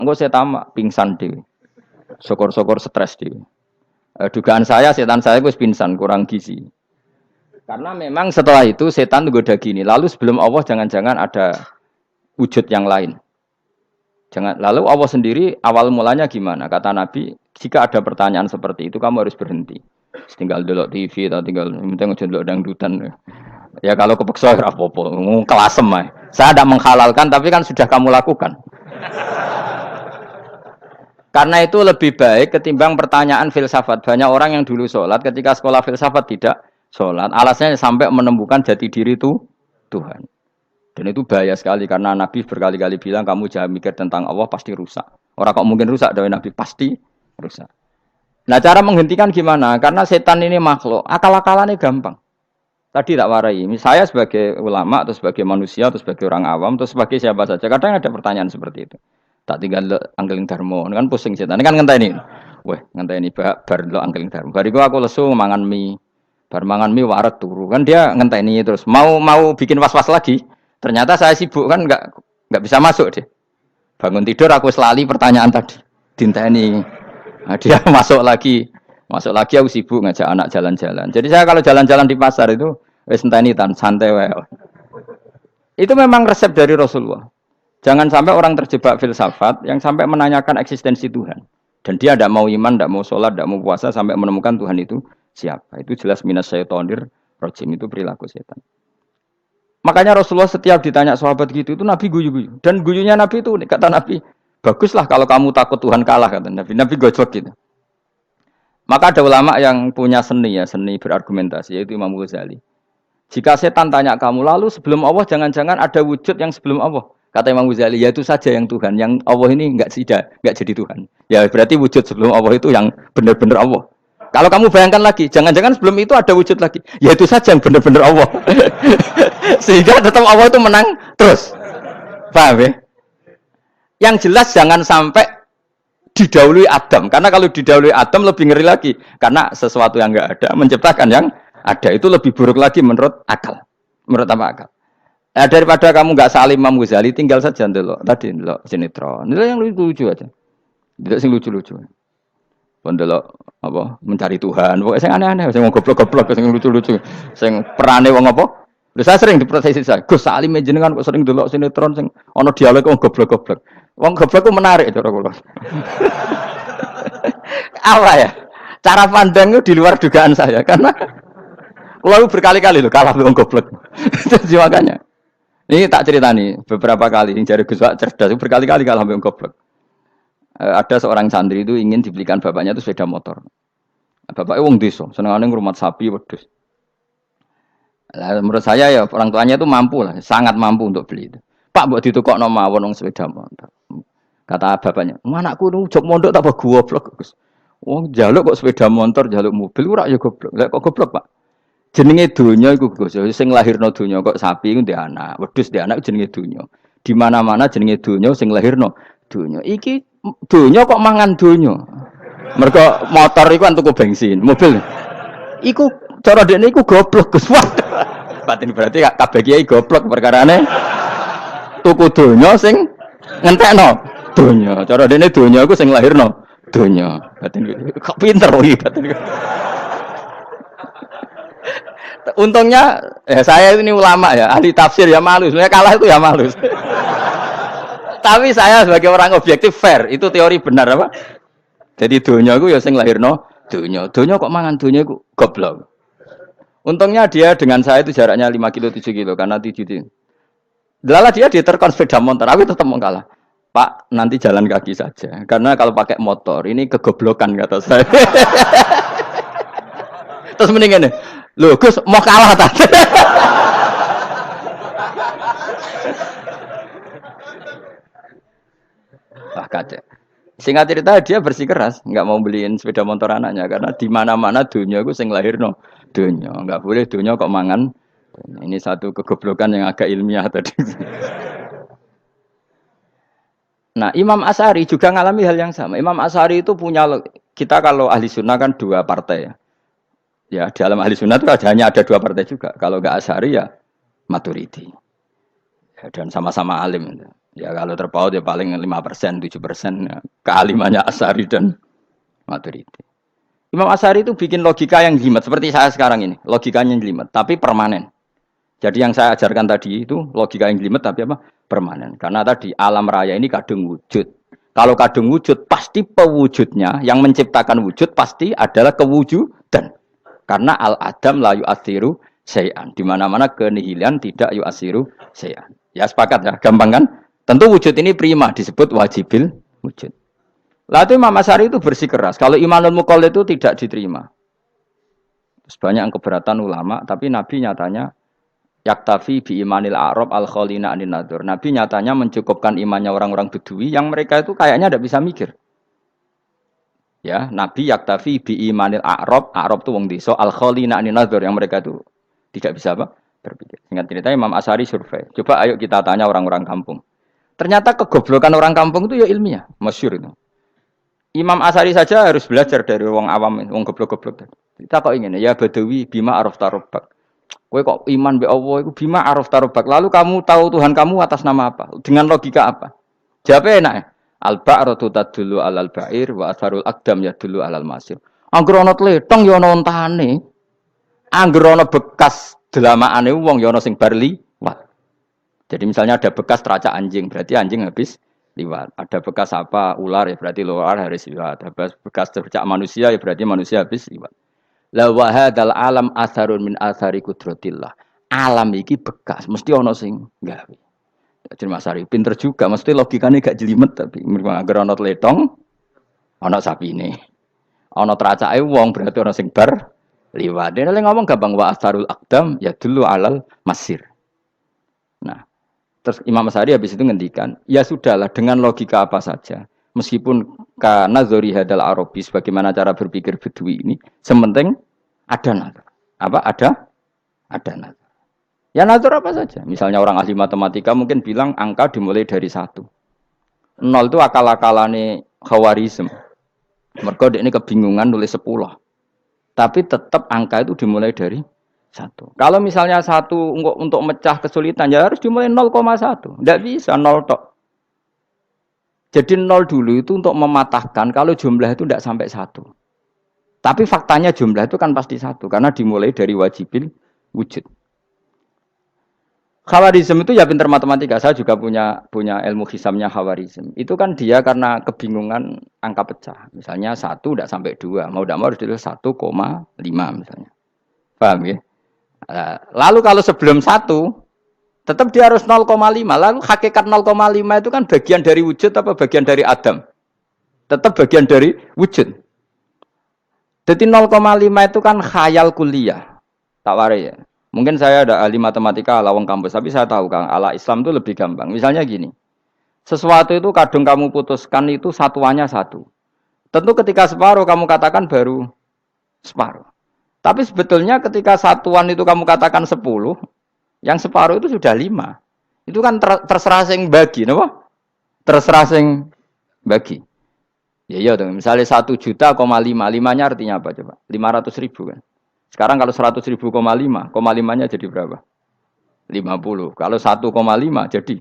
Engko saya tamak pingsan dhewe. Syukur-syukur stres dhewe. Dugaan saya setan saya wis pingsan, kurang gizi. Karena memang setelah itu setan goda gini. Lalu sebelum Allah jangan-jangan ada wujud yang lain. Jangan. Lalu Allah sendiri awal mulanya gimana? Kata Nabi, jika ada pertanyaan seperti itu kamu harus berhenti. Tinggal delok TV atau tinggal penting aja delok dangdutan. Ya kalau kepeksa ora apa-apa, kelasem ae. Saya tidak menghalalkan tapi kan sudah kamu lakukan. Karena itu lebih baik ketimbang pertanyaan filsafat. Banyak orang yang dulu sholat ketika sekolah filsafat tidak sholat. Alasannya sampai menemukan jati diri itu Tuhan. Dan itu bahaya sekali karena Nabi berkali-kali bilang kamu jangan mikir tentang Allah pasti rusak. Orang kok mungkin rusak dari Nabi pasti rusak. Nah cara menghentikan gimana? Karena setan ini makhluk. Akal-akalannya gampang. Tadi tak warai. Saya sebagai ulama atau sebagai manusia atau sebagai orang awam atau sebagai siapa saja. Kadang ada pertanyaan seperti itu. Tak tinggal anggeling dharma, kan pusing setan. Ini kan ngenteni. Weh, ngenteni bar lo anggeling dharma. Bariku aku lesu mangan mie. Bar mangan mie waret turu. Kan dia ngenteni terus mau bikin was-was lagi. Ternyata saya sibuk kan enggak bisa masuk deh. Bangun tidur aku selali pertanyaan tadi. Dinteni. Nah, dia masuk lagi aku sibuk ngajak anak jalan-jalan. Jadi saya kalau jalan-jalan di pasar itu wis enteni tan santai wae. Itu memang resep dari Rasulullah. Jangan sampai orang terjebak filsafat yang sampai menanyakan eksistensi Tuhan. Dan dia tidak mau iman, tidak mau sholat, tidak mau puasa sampai menemukan Tuhan itu siapa. Itu jelas minas syaitonir rajim, itu perilaku setan. Makanya Rasulullah setiap ditanya sahabat gitu itu Nabi guyu-guyu. Dan guyunya Nabi itu kata Nabi, baguslah kalau kamu takut Tuhan kalah kata Nabi. Nabi gojok gitu. Maka ada ulama yang punya seni berargumentasi yaitu Imam Ghazali. Jika setan tanya kamu lalu sebelum Allah jangan-jangan ada wujud yang sebelum Allah. Kata Imam Ghazali, ya itu saja yang Tuhan. Yang Allah ini enggak jadi Tuhan. Ya berarti wujud sebelum Allah itu yang benar-benar Allah. Kalau kamu bayangkan lagi, jangan-jangan sebelum itu ada wujud lagi. Ya itu saja yang benar-benar Allah. Sehingga tetap Allah itu menang terus. Paham ya? Yang jelas jangan sampai didahului Adam. Karena kalau didahului Adam lebih ngeri lagi. Karena sesuatu yang enggak ada menciptakan yang ada. Itu lebih buruk lagi menurut akal. Menurut apa akal? Nah, daripada kamu nggak salim Imam Ghazali, tinggal saja ndelok. Tadi ndelok sinetron. Ndelok yang lucu-lucu aja. Ndelok sing lucu-lucu. Ndelok apa? Mencari Tuhan. Pokoknya sing aneh-aneh, sing goblok-goblok, sing lucu-lucu, sing perane wong apa? Lha saya sering diprotes saya. Gus Salim jenengan kok sering ndelok sinetron sing ana dialog wong goblok-goblok. Wong goblok ku menarik cara kula. Apa ya? Cara pandang itu di luar dugaan saya karena kula berkali-kali loh kalah wong goblok. Jadi makanya ini tak cerita nih beberapa kali yang jari Gus Wak cerdas berkali-kali kalah sampai goblok. Ada seorang santri itu ingin dibelikan bapaknya itu sepeda motor. Bapaknya wong desa, senengane ngrumat sapi wedhus. Menurut saya ya orang tuanya itu mampu lah, sangat mampu untuk beli itu. Pak mbok ditukokno mawon wong sepeda motor. Kata bapaknya, "Anakku nu jog mondok tak goblok, Gus." Wong jaluk kok sepeda motor, jaluk mobil ora ya goblok. Lah kok goblok, Pak? Jenenge donya iku Gus, sing lahirno donya kok sapi iku ndek anak, wedhus ndek anak jenenge donya. Di mana-mana jenenge donya sing lahirno donya. Iki donya kok mangan donya. Mergo motor iku kan tuku bensin, mobil. Iku cara dekne iku goblok Gus. Wah. Batin berarti kabeh kiai goblok perkarane tuku donya sing ngentekno donya. Cara dekne donya iku sing lahirno donya. Batin kok pinter iki batin. Untungnya saya ini ulama ya, ahli tafsir ya malu. Sebenarnya kalah itu ya malu. Tapi saya sebagai orang objektif fair, itu teori benar apa? Jadi donya itu ya sing lahirno donya. Donya kok mangan donya itu goblok. Untungnya dia dengan saya itu jaraknya 5 kilo 7 kilo karena tidur. Lala dia diterkon sepeda motor, aku tetap mau kalah. Pak, nanti jalan kaki saja. Karena kalau pakai motor ini kegoblokan kata saya. Terus mendingan nih. Loh Gus mau kalah tadi. Wah kacau. Singkat cerita dia bersikeras nggak mau beliin sepeda motor anaknya karena di mana-mana dunia gue sing lahirno dunia nggak boleh dunia kok mangan. Ini satu kegoblokan yang agak ilmiah tadi. Nah Imam Asy'ari juga ngalami hal yang sama. Imam Asy'ari itu punya kita kalau ahli sunnah kan 2 partai ya. Ya, dalam ahli sunnah itu hanya ada 2 partai juga. Kalau enggak Asy'ari ya Maturidi. Ya, dan sama-sama alim. Ya kalau terpaut ya paling 5%, 7% ya. Kealimannya Asy'ari dan Maturidi. Imam Asy'ari itu bikin logika yang jelimet seperti saya sekarang ini, logikanya yang jelimet tapi permanen. Jadi yang saya ajarkan tadi itu logika yang jelimet tapi apa? Permanen. Karena tadi alam raya ini kadung wujud. Kalau kadung wujud pasti pewujudnya yang menciptakan wujud pasti adalah kewujudan. Karena al-adam la yu'atsiru syai'an. Di mana-mana kenihilan tidak yu'atsiru syai'an. Ya sepakat ya, gampang kan? Tentu wujud ini prima disebut wajibil wujud. Lalu Imam Asy'ari itu bersikeras. Kalau imanul muqall itu tidak diterima. Terus banyak yang keberatan ulama, tapi Nabi nyatanya yaktafi bi imanil a'rab al khalina anin nadur. Nabi nyatanya mencukupkan imannya orang-orang Bedui yang mereka itu kayaknya tidak bisa mikir. Ya, Nabi yaktafi bi imanil a'rab itu wong desa al khalina anin nadur yang mereka itu tidak bisa apa? Berpikir. Singkat cerita Imam Asy'ari survei. Coba ayo kita tanya orang-orang kampung. Ternyata kegoblokan orang kampung itu ya ilmiah, masyhur itu. Imam Asy'ari saja harus belajar dari wong awam, wong goblok-goblok. Kita kok ingin ya Badawi bima araf tarobak. Kowe kok iman be Allah itu bima araf tarobak. Lalu kamu tahu Tuhan kamu atas nama apa? Dengan logika apa? Jawabnya enak ya. Al-ba'ratu tadullu alal ba'ir wa atharul aqdam yadullu alal masir. Angger ana tletong ya ana ontane. Angger ana bekas delamaane wong ya ana sing bar liwat. Jadi misalnya ada bekas teracak anjing, berarti anjing habis liwat. Ada bekas apa ular ya berarti ular harus liwat. Ada bekas tercak manusia ya berarti manusia habis liwat. La wa hadzal alam atharun min athari qudratillah. Alam iki bekas mesti ana sing gawe. Jadi Mas Ari pinter juga mesti logikane gak jelimet tapi agar ana tletong ana sapine. Ana teracake wong berarti ana sing bar liwat. Dene ngomong gampang wa atharul aqdam ya dulu alal masir. Nah, terus Imam Asy'ari habis itu ngendikan, ya sudahlah dengan logika apa saja. Meskipun karena zori hadal Arabi bagaimana cara berpikir Bedui ini, sementing ada nazar. Apa ada nazar. Ya nazar apa saja. Misalnya orang ahli matematika mungkin bilang angka dimulai dari 1. 0 itu akal-akalane Khawarizm. Mergo ini kebingungan nulis 10. Tapi tetap angka itu dimulai dari 1. Kalau misalnya 1 untuk mecah kesulitan ya harus dimulai 0,1. Tidak bisa 0 tok. Jadi 0 dulu itu untuk mematahkan kalau jumlah itu tidak sampai 1. Tapi faktanya jumlah itu kan pasti 1 karena dimulai dari wajibil wujud. Khawarizm itu ya pinter matematika. Saya juga punya ilmu hisamnya Khawarizm. Itu kan dia karena kebingungan angka pecah. Misalnya 1 tidak sampai 2. Mau tidak mau harus ditulis 1,5 misalnya. Paham ya? Lalu kalau sebelum 1 tetap dia harus 0,5. Lalu hakikat 0,5 itu kan bagian dari wujud apa bagian dari Adam? Tetap bagian dari wujud. Jadi 0,5 itu kan khayal kuliah. Tak warai ya. Mungkin saya ada ahli matematika ala wong kampus, tapi saya tahu Kang, ala Islam itu lebih gampang. Misalnya gini. Sesuatu itu kadang kamu putuskan itu satuannya 1. Tentu ketika separuh kamu katakan baru separuh. Tapi sebetulnya ketika satuan itu kamu katakan 10, yang separuh itu sudah 5. Itu kan terserah sing bagi, napa? Terserah sing bagi. Ya iya dong, misalnya 1 juta, 5-nya artinya apa coba? 500.000 kan. Sekarang kalau 100.000, 5-nya jadi berapa? 50. Kalau 1,5 jadi.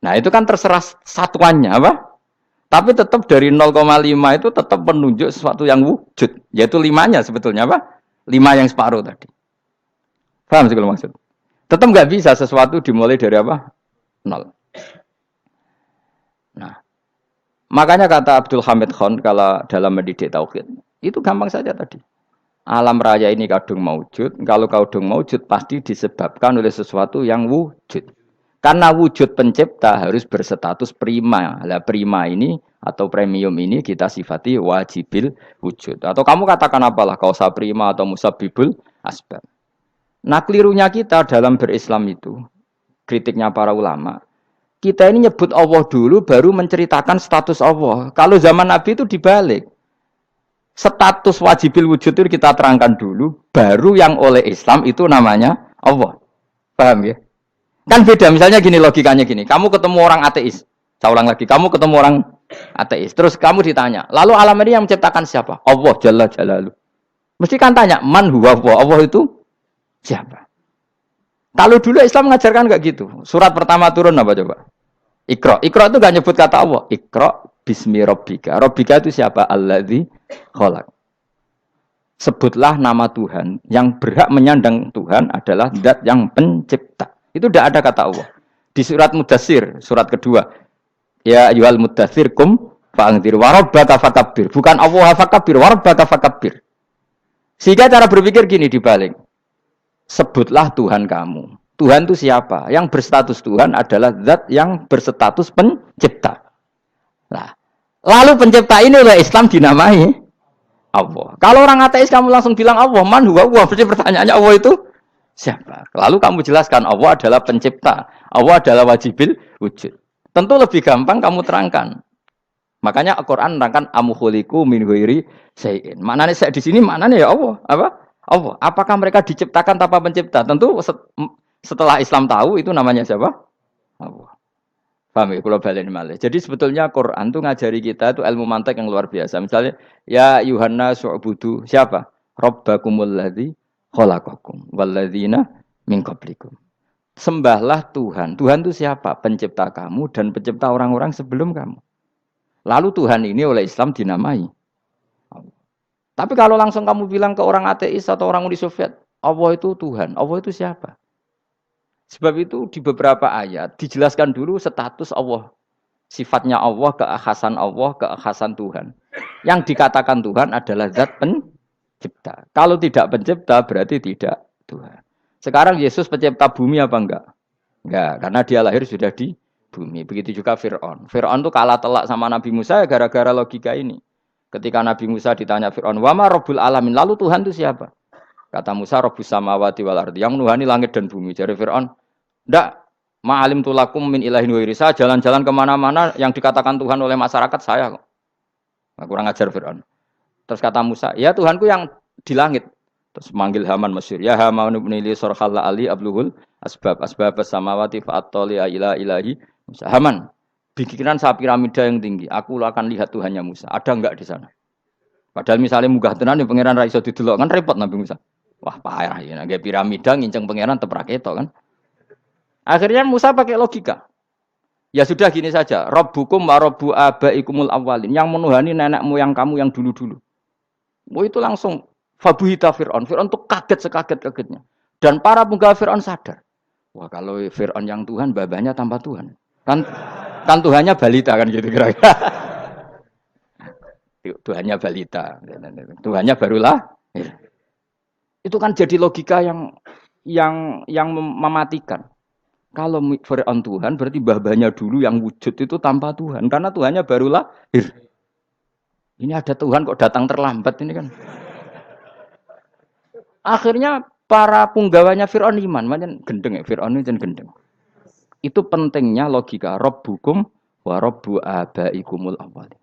Nah, itu kan terserah satuannya apa? Tapi tetap dari 0,5 itu tetap menunjuk sesuatu yang wujud. Yaitu 5-nya sebetulnya apa? 5 yang separuh tadi. Paham sih kalau maksud? Tetap nggak bisa sesuatu dimulai dari apa? 0. Nah, makanya kata Abdul Hamid Khan kalau dalam mendidik tauhid, itu gampang saja tadi. Alam raya ini kadung maujud. Kalau kadung maujud pasti disebabkan oleh sesuatu yang wujud. Karena wujud pencipta harus berstatus prima. Lah prima ini atau premium ini kita sifati wajibil wujud. Atau kamu katakan apalah kausa prima atau musabibul asbab. Nah kelirunya kita dalam berislam itu, kritiknya para ulama, kita ini nyebut Allah dulu baru menceritakan status Allah. Kalau zaman Nabi itu dibalik. Status wajibil wujud itu kita terangkan dulu, baru yang oleh Islam itu namanya Allah. Paham ya? Kan beda, misalnya gini logikanya gini, kamu ketemu orang ateis, saya ulang lagi, kamu ketemu orang ateis, terus kamu ditanya, lalu alam ini yang menciptakan siapa? Allah Jalla Jalaluh. Mesti kan tanya, man huwa Allah itu siapa? Kalau dulu Islam mengajarkan enggak gitu. Surat pertama turun apa coba? Iqra. Iqra itu enggak nyebut kata Allah. Iqra bismi rabbika. Rabbika itu siapa? Alladzi khalaq. Sebutlah nama Tuhan. Yang berhak menyandang Tuhan adalah zat yang pencipta. Itu tidak ada kata Allah. Di surat Mudatsir, surat kedua. Ya ayyuhal mudatsir kum fa'anzir wa rabbaka fakabbir. Bukan Allah fakabbir, wa rabbaka fakabbir. Sehingga cara berpikir gini dibalik. Sebutlah Tuhan kamu. Tuhan itu siapa? Yang berstatus Tuhan adalah zat yang berstatus pencipta. Nah, lalu pencipta ini oleh Islam dinamai Allah. Kalau orang ateis kamu langsung bilang Allah, man huwa Allah. Berarti pertanyaannya Allah itu siapa? Lalu kamu jelaskan Allah adalah pencipta. Allah adalah wajibil wujud. Tentu lebih gampang kamu terangkan. Makanya Al-Qur'an menerangkan amukhuliku min ghairi syai'in. Maknanya saya di sini maknanya ya Allah, apa? Allah. Apakah mereka diciptakan tanpa pencipta? Tentu setelah Islam tahu itu namanya siapa? Allah. Paham ya? Kalau balen malih. Jadi sebetulnya Quran itu ngajari kita itu ilmu mantek yang luar biasa. Misalnya ya Yuhanna su'budu siapa? Rabbakumul ladzi khalaqakum walladzina min qablikum. Sembahlah Tuhan. Tuhan itu siapa? Pencipta kamu dan pencipta orang-orang sebelum kamu. Lalu Tuhan ini oleh Islam dinamai Allah. Tapi kalau langsung kamu bilang ke orang ateis atau orang Uni Soviet, Allah itu Tuhan. Allah itu siapa? Sebab itu di beberapa ayat dijelaskan dulu status Allah. Sifatnya Allah, keakhasan Allah, keakhasan Tuhan. Yang dikatakan Tuhan adalah zat pencipta. Kalau tidak pencipta berarti tidak Tuhan. Sekarang Yesus pencipta bumi apa enggak? Enggak, karena dia lahir sudah di bumi. Begitu juga Fir'aun. Fir'aun itu kalah telak sama Nabi Musa gara-gara logika ini. Ketika Nabi Musa ditanya Fir'aun, "Wa ma rabbul alamin?" Lalu Tuhan itu siapa? Kata Musa, Rabbus samawati wal ardi, yang menuhani langit dan bumi. Jadi Fir'aun, ndak, ma'alim tulakum min ilahin wairi. Saya jalan-jalan kemana-mana yang dikatakan Tuhan oleh masyarakat saya kok. Nah, kurang ajar Fir'aun. Terus kata Musa, ya Tuhanku yang di langit. Terus manggil Haman Mesir. Ya Haman ibn Ili sorhalla ali abluhul asbab samawati fa'attoli ila ilahi. Musa. Haman, bikinan saya piramida yang tinggi. Aku akan lihat Tuhannya Musa. Ada enggak di sana? Padahal misalnya munggah tenan yang pangeran ra iso didelok kan repot Nabi Musa. Wah parah ya, nggak piramida nginceng pangeran teprak itu kan. Akhirnya Musa pakai logika. Ya sudah gini saja, Rabbukum wa Rabbu abaikumul awwalin, yang menuhani nenek moyang kamu yang dulu-dulu. Oh itu langsung fabuhita Fir'aun. Fir'aun tuh kaget sekaget-kagetnya. Dan para penggawa Fir'aun sadar. Wah kalau Fir'aun yang Tuhan, babanya tanpa Tuhan. Kan Tuhannya balita kan gitu kira-kira. Tuhannya balita. Tuhannya barulah. Itu kan jadi logika yang mematikan. Kalau Fir'aun Tuhan berarti babanya dulu yang wujud itu tanpa Tuhan. Karena Tuhannya baru lahir. Ini ada Tuhan kok datang terlambat ini kan. Akhirnya para punggawanya Fir'aun iman. Macam gendeng ya, Fir'aun itu gendeng. Itu pentingnya logika. Rabbukum wa Rabbu abaikumul awwalin.